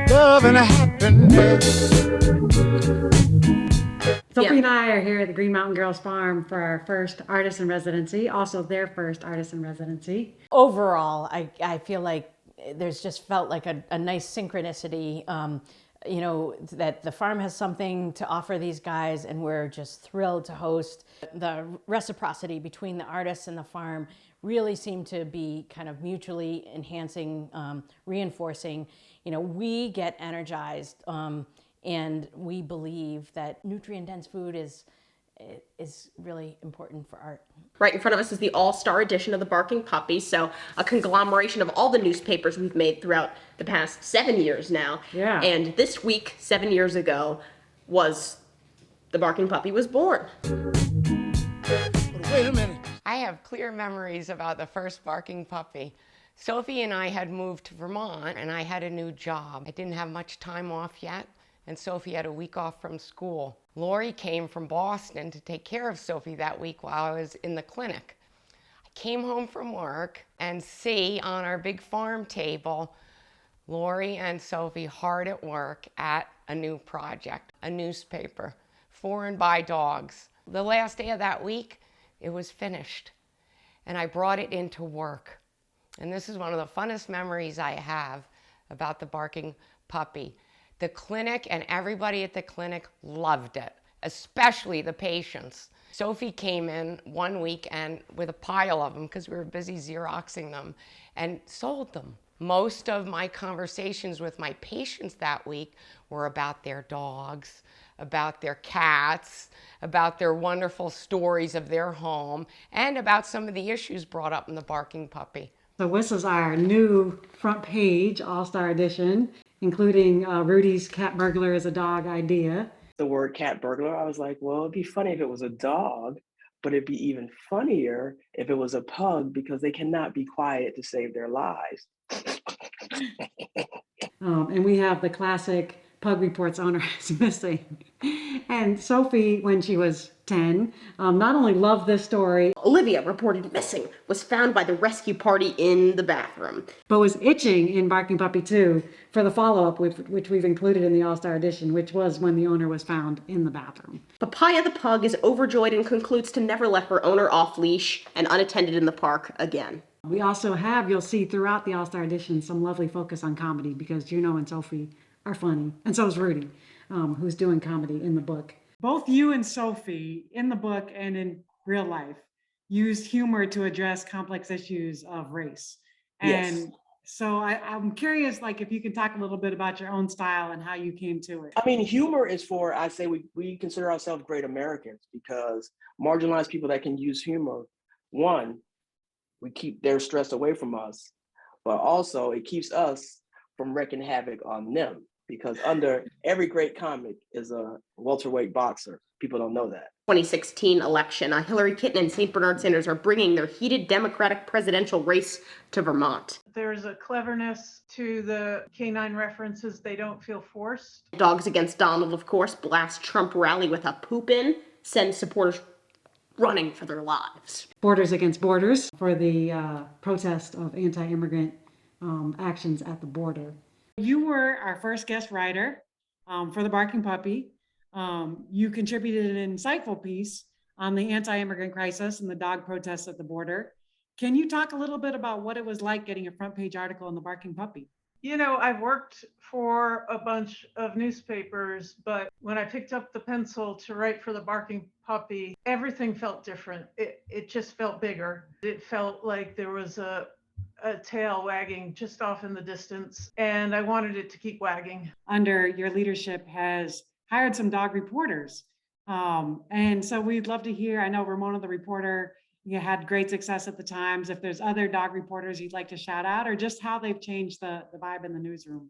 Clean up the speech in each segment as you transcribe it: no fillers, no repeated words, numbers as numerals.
Love and happiness. Sophie and I are here at the Green Mountain Girls Farm for our first artist in residency, also their first artist in residency. Overall, I feel like there's just felt like a nice synchronicity, that the farm has something to offer these guys, and we're just thrilled to host. The reciprocity between the artists and the farm really seem to be kind of mutually enhancing, reinforcing. We get energized, and we believe that nutrient-dense food is really important for art. Right in front of us is the all-star edition of the Barking Puppy, so a conglomeration of all the newspapers we've made throughout the past 7 years now. Yeah. And this week, 7 years ago, was the Barking Puppy was born. Wait a minute. I have clear memories about the first Barking Puppy. Sophie and I had moved to Vermont, and I had a new job. I didn't have much time off yet, and Sophie had a week off from school. Lori came from Boston to take care of Sophie that week while I was in the clinic. I came home from work and see on our big farm table, Lori and Sophie hard at work at a new project, a newspaper, for and by dogs. The last day of that week, it was finished, and I brought it into work. And this is one of the funnest memories I have about the Barking Puppy. The clinic and everybody at the clinic loved it, especially the patients. Sophie came in one weekend with a pile of them because we were busy Xeroxing them and sold them. Most of my conversations with my patients that week were about their dogs, about their cats, about their wonderful stories of their home, and about some of the issues brought up in the Barking Puppy. So this is our new front page all-star edition, including Rudy's cat burglar is a dog idea. The word cat burglar, I was like, well, it'd be funny if it was a dog, but it'd be even funnier if it was a pug because they cannot be quiet to save their lives. And we have the classic Pug Reports owner is missing. And Sophie, when she was 10, not only loved this story, Olivia, reported missing, was found by the rescue party in the bathroom. but was itching in Barking Puppy 2 for the follow-up, which we've included in the All-Star Edition, which was when the owner was found in the bathroom. Papaya the pug is overjoyed and concludes to never let her owner off leash and unattended in the park again. We also have, you'll see throughout the All-Star Edition, some lovely focus on comedy because Juno and Sophie are funny. And so is Rudy, who's doing comedy in the book. Both you and Sophie, in the book and in real life, used humor to address complex issues of race. And Yes. so I'm curious, like, if you can talk a little bit about your own style and how you came to it. I mean, humor is for, I say we consider ourselves great Americans because marginalized people that can use humor, one, we keep their stress away from us, but also it keeps us from wreaking havoc on them. Because under every great comic is a welterweight boxer. People don't know that. 2016 election, Hillary Clinton and St. Bernard Sanders are bringing their heated Democratic presidential race to Vermont. There's a cleverness to the canine references. They don't feel forced. Dogs Against Donald, of course, blast Trump rally with a poop in, send supporters running for their lives. Borders Against Borders for the protest of anti-immigrant actions at the border. You were our first guest writer for the Barking Puppy. You contributed an insightful piece on the anti-immigrant crisis and the dog protests at the border. Can you talk a little bit about what it was like getting a front page article in the Barking Puppy? You know, I've worked for a bunch of newspapers, but when I picked up the pencil to write for the Barking Puppy, everything felt different. It just felt bigger. It felt like there was a tail wagging just off in the distance, and I wanted it to keep wagging. Under your leadership has hired some dog reporters. And so we'd love to hear, I know Ramona, the reporter, you had great success at the Times. If there's other dog reporters you'd like to shout out, or just how they've changed the vibe in the newsroom.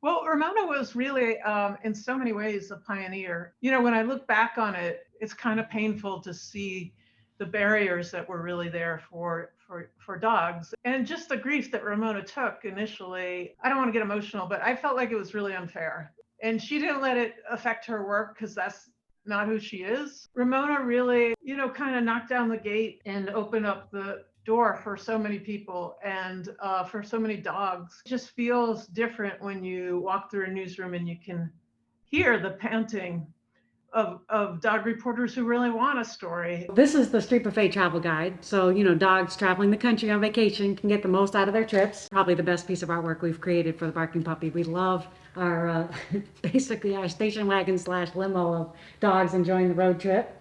Well, Ramona was really, in so many ways, a pioneer. You know, when I look back on it, it's kind of painful to see the barriers that were really there for dogs, and just the grief that Ramona took initially. I don't want to get emotional, but I felt like it was really unfair. And she didn't let it affect her work because that's not who she is. Ramona really, you know, kind of knocked down the gate and opened up the door for so many people and for so many dogs. It just feels different when you walk through a newsroom and you can hear the panting of dog reporters who really want a story. This is the Street Buffet travel guide. So, you know, dogs traveling the country on vacation can get the most out of their trips. Probably the best piece of artwork we've created for the Barking Puppy. We love our, basically our station wagon / limo of dogs enjoying the road trip.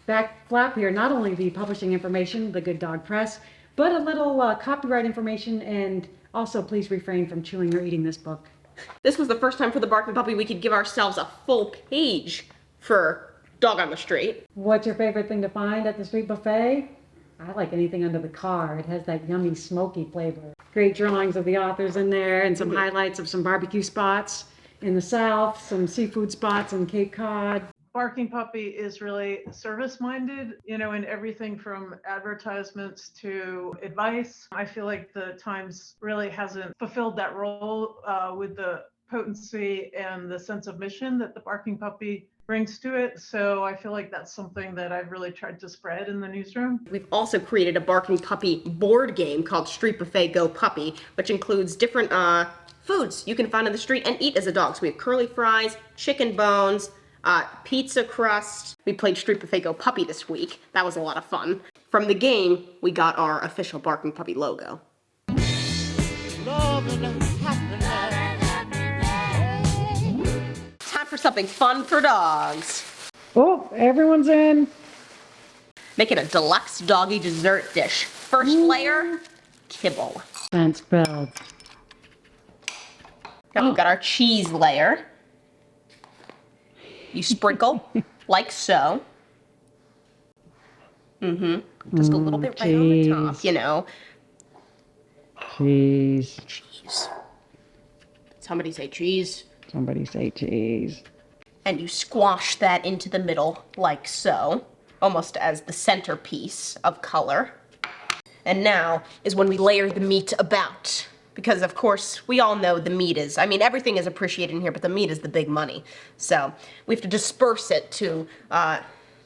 Back flap here, not only the publishing information, the Good Dog Press, but a little copyright information, and also please refrain from chewing or eating this book. This was the first time for the Barking Puppy we could give ourselves a full page for Dog on the Street. What's your favorite thing to find at the Street Buffet? I like anything under the car. It has that yummy smoky flavor. Great drawings of the authors in there and some highlights of some barbecue spots in the South, some seafood spots in Cape Cod. Barking Puppy is really service-minded, you know, in everything from advertisements to advice. I feel like the Times really hasn't fulfilled that role with the potency and the sense of mission that the Barking Puppy brings to it. So I feel like that's something that I've really tried to spread in the newsroom. We've also created a Barking Puppy board game called Street Buffet Go Puppy, which includes different foods you can find on the street and eat as a dog. So we have curly fries, chicken bones, pizza crust. We played Street Buffet Go Puppy this week. That was a lot of fun. From the game, we got our official Barking Puppy logo. Love and happiness. Time for something fun for dogs. Oh, everyone's in. Make it a deluxe doggy dessert dish. First layer, kibble. Fence build. Now we've got our cheese layer. You sprinkle like so. Just a little bit right on the top, you know. Cheese. Cheese. Somebody say cheese. Somebody say cheese. And you squash that into the middle like so, almost as the centerpiece of color. And now is when we layer the meat about. Because of course, we all know the meat is, I mean, everything is appreciated in here, but the meat is the big money. So we have to disperse it to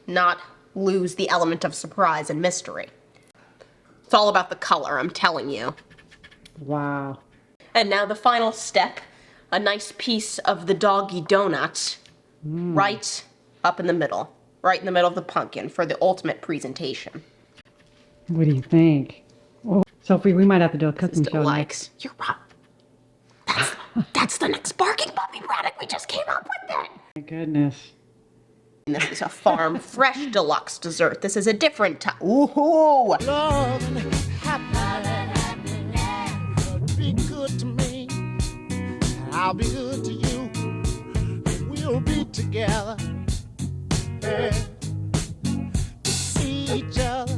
not lose the element of surprise and mystery. It's all about the color, I'm telling you. Wow. And now the final step, a nice piece of the doggy donut right up in the middle, right in the middle of the pumpkin for the ultimate presentation. What do you think? Oh, Sophie, we might have to do a cooking show next. You're right. That's the next Barking Puppy product. We just came up with it. My goodness. And this is a farm fresh deluxe dessert. This is a different type. Ooh. Love and happiness. Be good to me, and I'll be good to you. We'll be together. Yeah. To see each other